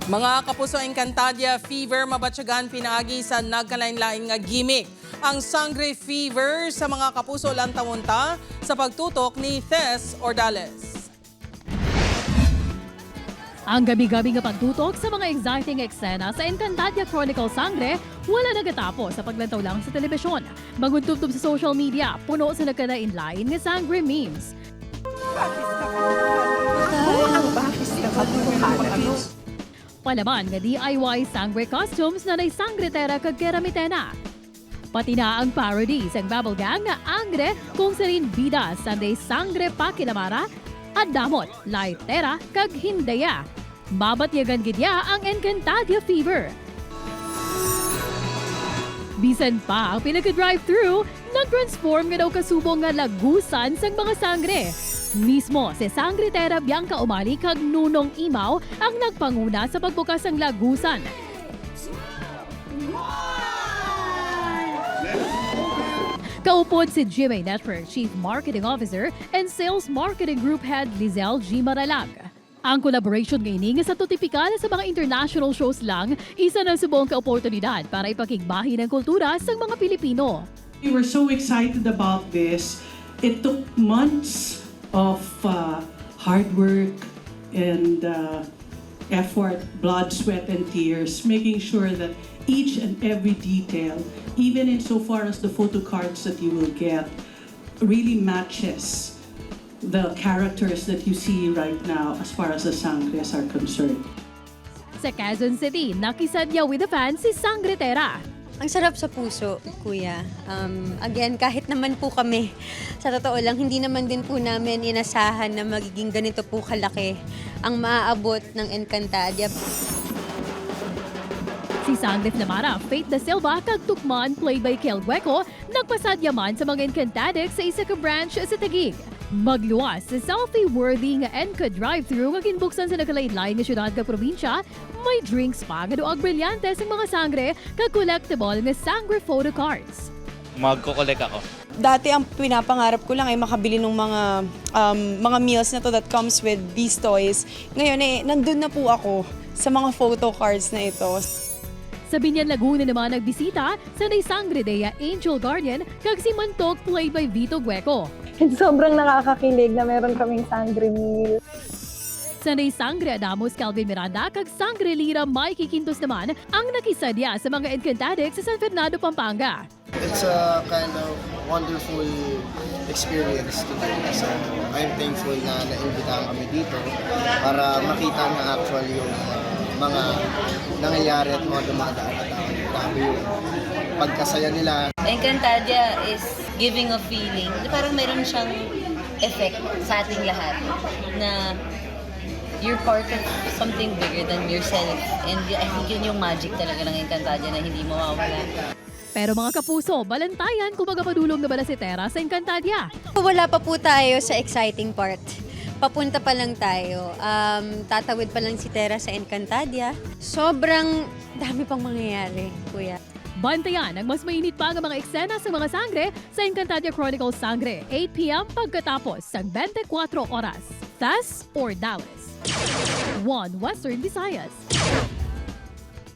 Mga kapuso Encantadia Fever mabatyagan pinaagi sa nagkalain-laing nga gimmick. Ang Sangre Fever sa mga kapuso lantamunta sa pagtutok ni Tess Ordales. Ang gabi-gabi nga pagtutok sa mga exciting eksena sa Encantadia Chronicle Sangre wala nagatapos sa paglantaw lang sa telebisyon. Maguntubtob sa social media, puno sa nagkalain-lain nga Sangre memes. Palaman nga DIY Sangre costumes na nay sangretera kag keramitena. Pati na ang parody sa Bubble Gang na Angre kung sa rin bida Sunday Sangre Pakinamara at damot Laitera kag Hindaya. Mabatyagan gidya ang Encantadia Fever. Bisan pa ang pinaka-drive-thru, nag-transform nga daw kasubong nga lagusan sang mga sangre. Mismo si Sangretera Bianca Umali kag Nunong Imaw ang nagpanguna sa pagbukas ng lagusan. Kaupod si GMA Network Chief Marketing Officer and Sales Marketing Group Head Lizelle G. Maralag. Ang collaboration ngayon sa tutipikal sa mga international shows lang, isa na subong ka-oportunidad para ipakigbahin ang kultura sa mga Pilipino. We were so excited about this. It took months of hard work and effort, blood, sweat, and tears, making sure that each and every detail, even insofar as the photo cards that you will get, really matches the characters that you see right now as far as the Sangres are concerned. Sa Quezon City, nakisadya with the fans si Sangretera. Ang sarap sa puso, kuya. Again, kahit naman po kami, sa totoo lang, hindi naman din po namin inasahan na magiging ganito po kalaki ang maaabot ng Encantadia. Si Sangre Namara, Faith Da Silva, kag Tukman, played by Kel Hueco, nagpasadyaman sa mga Encantadix sa isa ka branch sa Taguig. Magluwas sa selfie-worthy nga Enca drive-thru nga kinbuksan sa nakalain-lain nga syudad kag probinsya, may drinks pa nga doag brilyante sa mga sangre kag collectible nga Sangre photo cards. Magko-collect ako. Dati ang pinapangarap ko lang ay makabili ng mga meals na to that comes with these toys. Ngayon nandun na po ako sa mga photo cards na ito. Sa Binyan, Laguna naman nagbisita sa Nay Sangre Dea Angel Guardian kag si Mantok played by Vito Gueco. Sobrang nakakakilig na meron kaming sangre meal. Sa Nay Sangre Adamos Calvin Miranda kag Sangre Lira Mikey Quintos naman ang nakisadya sa mga Encantadix sa San Fernando, Pampanga. It's a kind of wonderful experience today kasi I'm thankful na naimbitahan kami dito para makita na actually yung mga nangyayari at mga dumadaan na tao. Grabe yung pagkasaya nila. Encantadia is giving a feeling, parang meron siyang effect sa ating lahat na you're part of something bigger than yourself. And I think yun yung magic talaga ng Encantadia na hindi mawawala. Pero mga kapuso, balantayan kung magapadulong na bala si Tera sa Encantadia. Wala pa po tayo sa exciting part. Papunta pa lang tayo. Tatawid pa lang si Tera sa Encantadia. Sobrang dami pang mangyayari, kuya. Bantayan ang mas mainit pa ang mga eksena sa mga sangre sa Encantadia Chronicle Sangre, 8 p.m. pagkatapos sa 24 oras. Tess Ordales, One Western Visayas.